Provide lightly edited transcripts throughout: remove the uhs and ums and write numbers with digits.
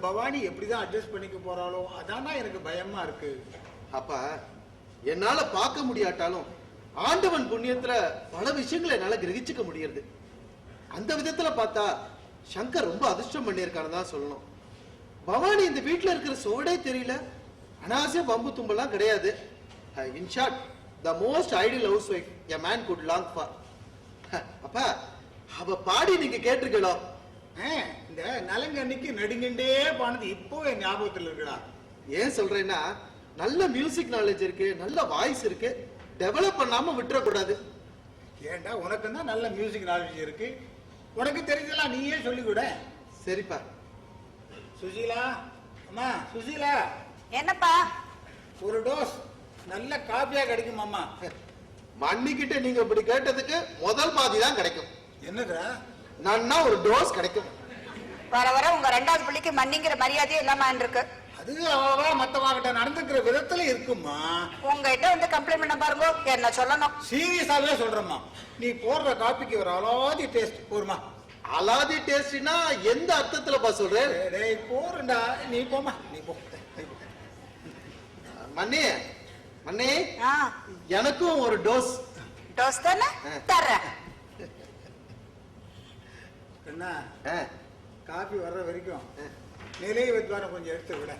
பவானி எப்படிதான் அட்ஜஸ்ட் பண்ணிக்க போறாளோ அதானா எனக்கு பயமா இருக்கு. அப்பா என்னால பார்க்க முடியாட்டாலும் ஆண்டவன் புண்ணியத்துல பல விஷயங்களை என்னால கிரகிச்சுக்க முடியுது. அந்த விதத்துல பார்த்தா சங்கர் ரொம்ப அதிர்ஷ்டம் பண்ணியிருக்கான்னு தான் சொல்லணும். பவானி இந்த வீட்டுல இருக்கிற சோடே தெரியல, அனாவசிய பம்பு தும்பெல்லாம் கிடையாது. In short the most ideal house wife a man good long for. அப்பா அவ பாடி நீங்க கேட்டிருக்கலாம். இந்த நலங்கன்னைக்கு நடுங்கண்டே பானது இப்போ என் ஞாபகத்தில் இருக்குடா. ஏன் சொல்றேன்னா நல்ல மியூசிக் நாலேஜ் இருக்கு, நல்ல வாய்ஸ் இருக்கு, டெவலப் பண்ணாம விட்டுறக்கூடாது. ஏண்டா உனக்கு தான் நல்ல மியூசிக் நாலேஜ் இருக்கு, உனக்கு தெரிஞ்சலாம் நீயே சொல்லிக்கூட. சரிப்பா. சுசீலா, அம்மா சுசீலா. என்னப்பா? ஒரு டோஸ் நல்ல காபியா கிடைக்குமாம்மா? மண்ணிக்கிட்ட நீங்க இப்படி கேட்டதுக்கு முதல் பாதி தான் கிடைக்கும். என்னதுடா? நன்னா ஒரு டோஸ் கிடைக்கும். வர வர உங்க ரெண்டாவது பிள்ளைக்கு மண்ணிங்கிற மரியாதையே இல்லாம இருக்கு. அது அவ மத்தவங்கிட்ட நடந்துக்கிற விதத்துல இருக்குமா. உங்ககிட்ட வந்து கம்ப்ளைண்ட் பண்ண பாருங்க, என்ன சொல்லணும். சீரியஸாவே சொல்றேம்மா, நீ போடுற காப்பிக்கு ஒரு அலாதி டேஸ்ட் போருமா. அலாதி டேஸ்ட்னா எந்த அர்த்தத்துல சொல்ற? டேய் போறடா, நீ போமா, நீ போ. மண்ணே மண்ணே, எனக்கும் ஒரு டோஸ். டோஸ் தானே தர்றேன். என்ன காபி வர்ற வரைக்கும் நிலைய வித்வான கொஞ்சம் எடுத்து விட.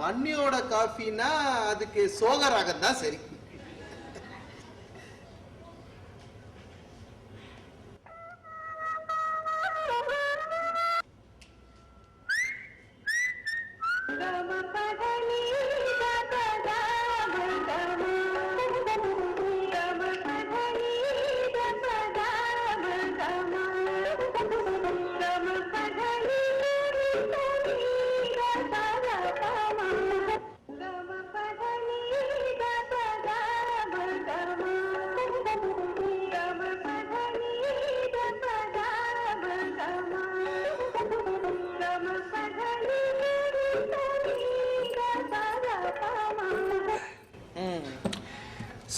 மண்ணியோட காஃபினா அதுக்கு சோகராகம் தான் சரி.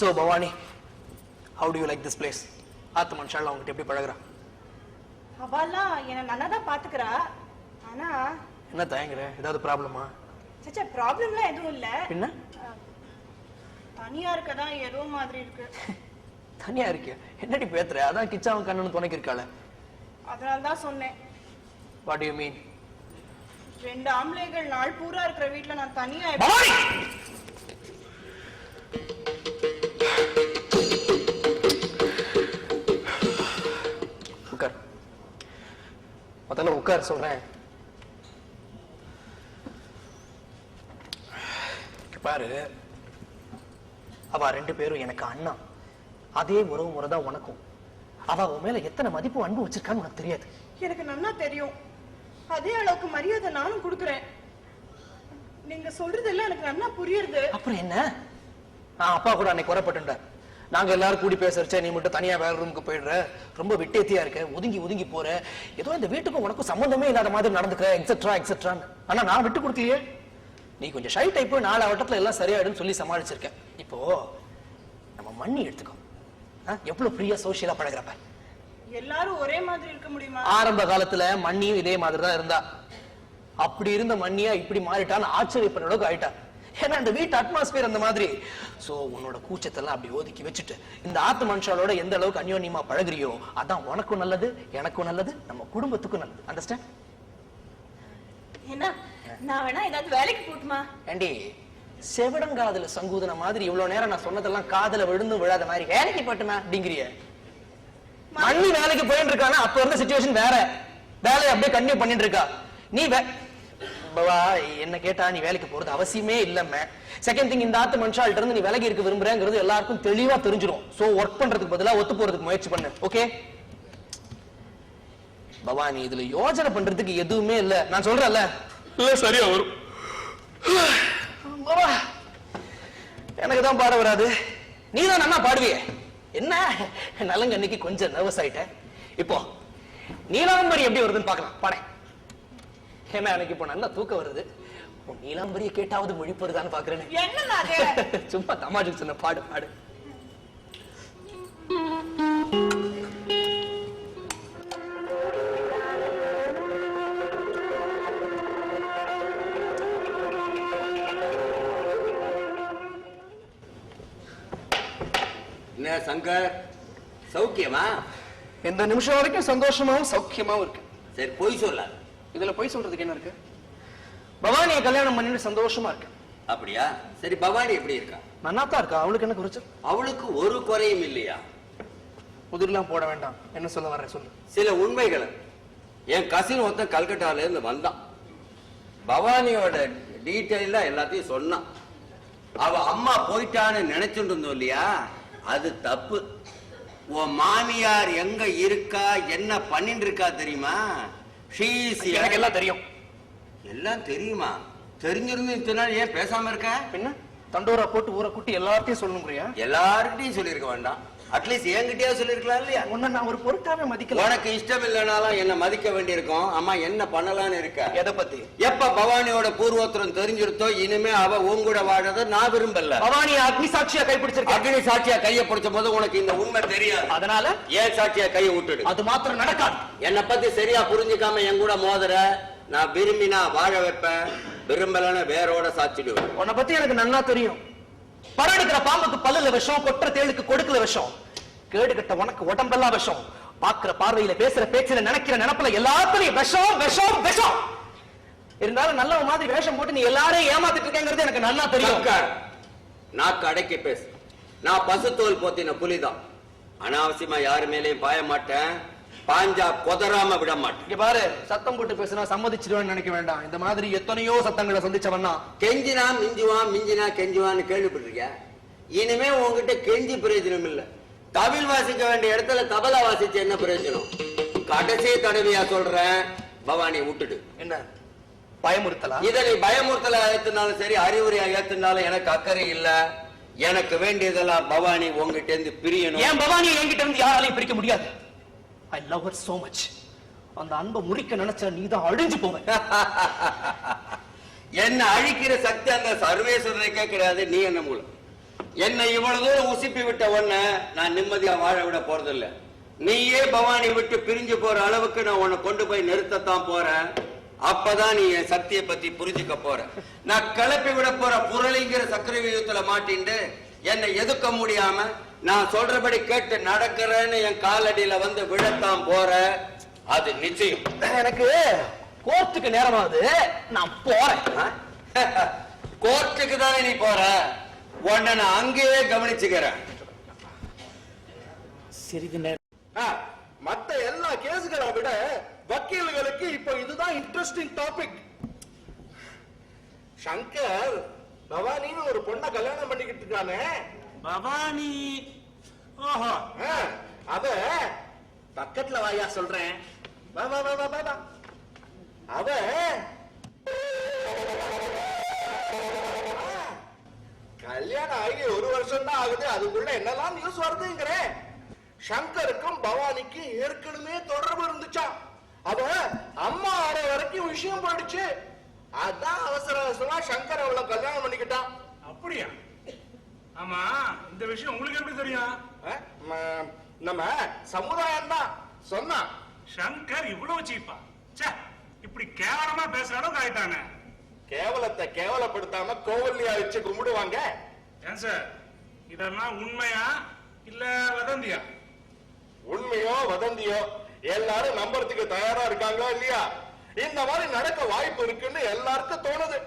So Bhavani, how do you like this place? ஆத்து மனுஷால அவங்ககிட்ட எப்படி பழகுறா? அவளா என்ன நல்லாதா பாத்துக்கறா. ஆனா என்ன தயங்குற? ஏதாவது ப்ராப்ளமா? சச்சா ப்ராப்ளம்லாம் எதுவும் இல்ல. என்ன? தனியா இருக்கதா ஏதோ மாதிரி இருக்கு. தனியா இருக்கியா? என்னடி பேத்துற? அதான் கிச்சாவும் கண்ணனும் துணைக்கு இருக்காளே. அதனால தான் சொன்னேன். What do you mean? ரெண்டு ஆம்பளைகள் நாள் பூரா இருக்கிற வீட்ல நான் தனியா உட்கார். முதல்ல உட்கார் சொல்றேன். பாரு, அவ ரெண்டு பேரும் எனக்கு அண்ணா. அதே உறவு முறைதான் உனக்கும். அவ உன் மேல எத்தனை மதிப்பு அன்பு வச்சிருக்கான்னு உனக்கு தெரியாது. எனக்கு நல்லா தெரியும். அதே அளவுக்கு மரியாதை நானும் கொடுக்குறேன். நீங்க சொல்றதெல்லாம் எனக்கு நல்லா புரியுது. அப்புறம் என்ன? நான் அப்பா கூட அன்னைக்கு குறைப்பட்டுட்டார். நாங்க எல்லாரும் கூடி பேசறச்சே நீ மட்டும் தனியா வேற ரூமுக்கு போயிடுற, ரொம்ப விட்டேத்தியா இருக்க, ஒதுங்கி ஒதுங்கி போற, ஏதோ இந்த வீட்டுக்கும் உனக்கும் சம்பந்தமே இல்லாத மாதிரி நடந்துக்கிற, எக்ஸெட்ரா எக்ஸெட்ரா. ஆனா நான் விட்டு கொடுக்கலையே. நீ கொஞ்சம் ஷை டைப், 4 வட்டத்துல எல்லாம் சரியாயிடும் சொல்லி சமாளிச்சிருக்கேன். இப்போ நம்ம மண்ணி எடுத்துக்கோ. எவ்வளவு ஃப்ரீயா சோசியலா பழகிறப்ப. எல்லாரும் ஒரே மாதிரி இருக்க முடியுமா? ஆரம்ப காலத்துல மண்ணியும் இதே மாதிரி தான் இருந்தா. அப்படி இருந்த மண்ணியா இப்படி மாறிட்டான்னு ஆச்சரியப்படுற அளவுக்கு ஆயிட்டா. ஏன்னா இந்த வீட்டு அட்மாஸ்பியர் அந்த மாதிரி. சோ உன்னோட கூச்சத்தெல்லாம் அப்படி ஒதுக்கி வச்சுட்டு இந்த ஆத்து மனுஷாலோட எந்த அளவுக்கு அந்யோன்யமா பழகுறியோ அதான் உனக்கும் நல்லது, எனக்கும் நல்லது, நம்ம குடும்பத்துக்கும் நல்லது. அண்டர்ஸ்டாண்ட்? என்ன நான் வேணா ஏதாவது வேலைக்கு போட்டுமா? ஏண்டி செவடங்காதுல சங்கூதன மாதிரி இவ்வளவு நேரம் நான் சொன்னதெல்லாம் காதுல விழுந்தும் விழாத மாதிரி வேலைக்கு போட்டுமா அப்படிங்கிறிய? மண்ணி வேலைக்கு போயிட்டு இருக்கானா அப்ப இருந்த சிச்சுவேஷன் வேற. வேலையை அப்படியே கண்டினியூ பண்ணிட்டு இருக்கா. நீ பாபா என்ன கேட்டா நீ வேலைக்கு போறது அவசியமே இல்லம்மே. செகண்ட் திங், இந்த ஆத்து மனுஷால்ட்ட இருந்து நீ விலகி இருக்க விரும்புறேங்கிறது எல்லாருக்கும் தெளிவா தெரிஞ்சிடும். சோ ஒர்க் பண்றதுக்கு பதிலா ஒத்து போறதுக்கு முயற்சி பண்ணு. ஓகே பாபா, நீ இதுல யோசனை பண்றதுக்கு எதுவுமே இல்ல. நான் சொல்றேன்ல, இல்ல சரியா வரும். பாபா எனக்கு தான் பாட வராது, நீ தான் நல்லா பாடுவியே. என்ன நலங்கன்னைக்கு கொஞ்சம் நர்வஸ் ஆயிட்டேன். இப்போ நீலாம்பரி எப்படி வருதுன்னு பாக்கலாம், பாட. ஏன்னா எனக்கு இப்போ நல்லா தூக்கம் வருது. நீலாம்பரிய கேட்டாவது மொழி போறதான்னு பாக்குறேன்னு. என்ன சும்மா தமாஷுக்கு சொன்ன, பாடு பாடு. என்ன சங்கர், சௌக்கியமா? இந்த நிமிஷம் வரைக்கும் சந்தோஷமாவும் சௌக்கியமாவும் இருக்கு. சரி, பொய் சொல்லாத. இதுல பொய் சொல்றதுக்கு என்ன இருக்கு? பவானியை கல்யாணம் பண்ணிட்டு சந்தோஷமா இருக்கு. அப்படியா? சரி, பவானி எப்படி இருக்கா? நன்னாத்தான் இருக்கா. அவளுக்கு என்ன குறைச்சல்? அவளுக்கு ஒரு குறையும் இல்லையா? புதிர்லாம் போட வேண்டாம். என்ன சொல்ல வர்ற சொல்லு. சில உண்மைகள். என் கசின் ஒருத்தன் கல்கட்டால இருந்து வந்தான். பவானியோட டீட்டெயிலா எல்லாத்தையும் சொன்னான். அவ அம்மா போயிட்டான்னு நினைச்சுட்டு இருந்தோம் இல்லையா, அது தப்பு. உன் மாமியார் எங்க இருக்கா, என்ன பண்ணிட்டு இருக்கா தெரியுமா? எனக்கு எல்லாம் தெரியும். எல்லாம் தெரியுமா? தெரிஞ்சிருந்து இத்தனை நாள் ஏன் பேசாம இருக்க? என்ன தண்டோரா போட்டு ஊரை கூட்டி எல்லாத்தையும் சொல்லணுங்கிறியா? எல்லார்கிட்டையும் சொல்லியிருக்க வேண்டாம், அட்லீஸ்ட் என்கிட்டயா சொல்லிருக்கலாம் இல்லையா? உன்னை நான் ஒரு பொருட்டாவே மதிக்கல. உனக்கு இஷ்டம் இல்லைனாலும் என்ன மதிக்க வேண்டியிருக்கும். அம்மா என்ன பண்ணலான்னு இருக்க? எதை பத்தி? எப்ப பவானியோட பூர்வோத்திரம் தெரிஞ்சிருத்தோ இனிமே அவ உங்கூட வாழறத நான் விரும்பல. பவானி அக்னி சாட்சியா கைப்பிடிச்சிருக்க. அக்னி சாட்சியா கைய பிடிச்ச போது உனக்கு இந்த உண்மை தெரியாது. அதனால ஏன் சாட்சியா கைய விட்டுடு. அது மாத்திரம் நடக்காது. என்னை பத்தி சரியா புரிஞ்சுக்காம என் கூட மோதுற. நான் விரும்பினா வாழ வைப்பேன், விரும்பலன்னு வேரோட சாட்சிடுவேன். உன்னை பத்தி எனக்கு நன்னா தெரியும். பரடிக்கிற பாம்புக்கு பல்லுல விஷம், கொற்ற தேளுக்கு கொடுக்கல விஷம். கேடு கட்ட உனக்கு உடம்பெல்லாம் விஷம். பாக்குற பார்வையில, பேசுற பேச்சுல, நினைக்கிற நினைப்புல எல்லாத்துலயும் விஷம் விஷம் விஷம். இருந்தாலும் நல்ல மாதிரி வேஷம் போட்டு நீ எல்லாரையும் ஏமாத்திட்டு இருக்கேங்கிறது எனக்கு நல்லா தெரியும். நாக்கு அடக்கி பேசு. நான் பசுத்தோல் போத்தின புலிதான். அனாவசியமா யாரு மேலேயும் பாய மாட்டேன். பாஞ்சா கொதறாம விட மாட்டேன். இங்க பாரு, சத்தம் போட்டு பேசினா சம்மதிச்சிடுவேன்னு நினைக்க வேண்டாம். இந்த மாதிரி எத்தனையோ சத்தங்களை சந்திச்சவன்னா. கெஞ்சினா மிஞ்சுவான், மிஞ்சினா கெஞ்சுவான்னு கேள்விப்பட்டிருக்கியா? இனிமே உங்ககிட்ட கெஞ்சி பிரயோஜனம் இல்ல. தவில் வாசிக்க வேண்டிய இடத்துல தபலா வாசிச்சு என்ன பிரயோஜனம்? கடைசி தடவையா சொல்றேன், பவானியை விட்டுடு. என்ன பயமுறுத்தலா? இதை நீ பயமுறுத்தலா ஏத்துனாலும் சரி, அறிவுரையா ஏத்துனாலும் எனக்கு அக்கறை இல்ல. எனக்கு வேண்டியதெல்லாம் பவானி உங்ககிட்ட இருந்து பிரியணும். ஏன் பவானியை என்கிட்ட இருந்து யாராலையும் பிரிக்க முடியாது. I love her so much. அந்த அன்பை முறிக்க நினைச்சா நீதான் அழிஞ்சு போவ. என்ன அழிக்கிற சக்தி அந்த சர்வேஸ்வரனுக்கே கிடையாது. நீ என்ன மூலம் என்னை இவ்வளவு தூரம் உசுப்பி விட்ட உன்ன நான் நிம்மதியா வாழ விட போறதில்ல. நீயே பவானி விட்டு பிரிஞ்சு போற அளவுக்கு நான் உன்னை கொண்டு போய் நிறுத்தத்தான் போறேன். அப்பதான் நீ என் சக்தியை பத்தி புரிஞ்சுக்க போற. நான் கிளப்பி விட போற புரளிங்கிற சக்கர வியூகத்துல மாட்டிண்டு என்னை எதுக்க முடியாம நான் சொல்றபடி கேட்டு நடக்கிறேன்னு என் காலடியில வந்து விழத்தான் போற. அது நிச்சயம். எனக்கு கோர்ட்டுக்கு நேரமாவது, நான் போறேன். கோர்ட்டுக்கு தானே நீ போற? உன்னை நான் அங்கேயே கவனிச்சுக்கிறேன். சிறிது நேரம். மத்த எல்லா கேஸ்களை விட வக்கீல்களுக்கு இப்போ இதுதான் இன்ட்ரெஸ்டிங் டாபிக். சங்கர் பவானின்னு ஒரு பொண்ணை கல்யாணம் பண்ணிக்கிட்டு இருக்கானே. பவானி. ஓஹோ. அத பக்கத்துல வாயா சொல்றேன். வா வா வா வா வா. அவ கல்யாணம் ஆகி 1 வருஷம் தான் ஆகுது. அதுக்குள்ள என்னெல்லாம் நியூஸ் வருதுங்கிறேன். சங்கருக்கும் பவானிக்கும் ஏற்கனவே தொடர்பு இருந்துச்சா. அவ அம்மா ஆற வரைக்கும் விஷயம் போயிடுச்சு. அதான் அவசர அவசரமா சங்கர் அவளை கல்யாணம் பண்ணிக்கிட்டான். அப்படியா? ஆமா, இந்த விஷயம் உங்களுக்கு எப்படி தெரியும்? நம்ம சமுதாயம் தான் சொன்னா. சங்கர் இவ்வளவு சீப்பா? இப்படி கேவலமா பேசுற அளவுக்கு ஆயிட்டானே. கேவலத்தை கேவலப்படுத்தாம கோவல்லியா வச்சு கும்பிடுவாங்க. ஏன் சார், இதெல்லாம் உண்மையா இல்ல வதந்தியா? உண்மையோ வதந்தியோ எல்லாரும் நம்புறதுக்கு தயாரா இருக்காங்களா இல்லையா? இந்த மாதிரி நடக்க வாய்ப்பு இருக்குன்னு எல்லாருக்கும் தோணுது.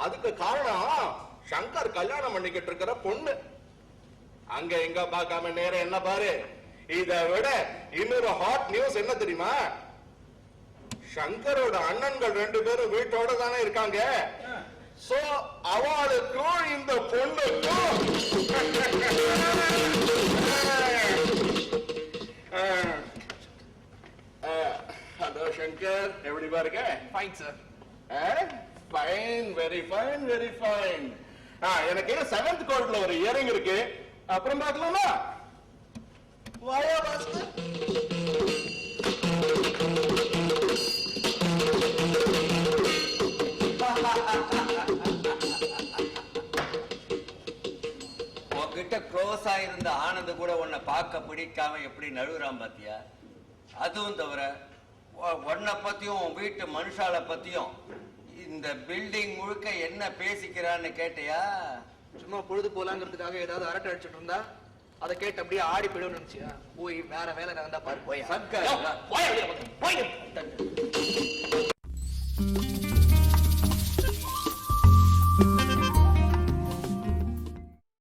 அதுக்கு காரணம் சங்கர் கல்யாணம் பண்ணிக்கிட்டு இருக்கிற பொண்ணு. அங்க எங்க பார்க்காம நேரம் என்ன பாரு. இதை விட இன்னொரு ஹாட் நியூஸ் என்ன தெரியுமா? சங்கரோட அண்ணன்கள் 2 பேரும் வீட்டோட தானே இருக்காங்க. சோ அவளுக்கும் இந்த பொண்ணுக்கும் ஹலோ சங்கர், எப்படி பாருங்க? Fine sir. Fine, very fine, very fine. எனக்கு 7th கோட்ல ஒரு இயரிங் இருக்கு, அப்புறம் பார்க்கலாமா? வாயா பாஸ்கர். உன்கிட்ட க்ளோஸ் ஆயிருந்த ஆனந்த் கூட உன்னை பார்க்க பிடிக்காம எப்படி நழுவுறான் பாத்தியா? அதுவும் தவிர உன்னை பத்தியும் உன் வீட்டு மனுஷால பத்தியும் இந்த பில்டிங் முழுக்க என்ன பேசிக்கிறான்னு கேட்டியா? சும்மா பொழுது போலாங்கிறதுக்காக ஏதாவது அரட்டை அடிச்சுட்டு இருந்தா அதை கேட்டு அப்படியே ஆடி போயிடும்னு நினைச்சியா? போய் வேற வேலை இருந்தா பாரு. போய் சங்கர் போய்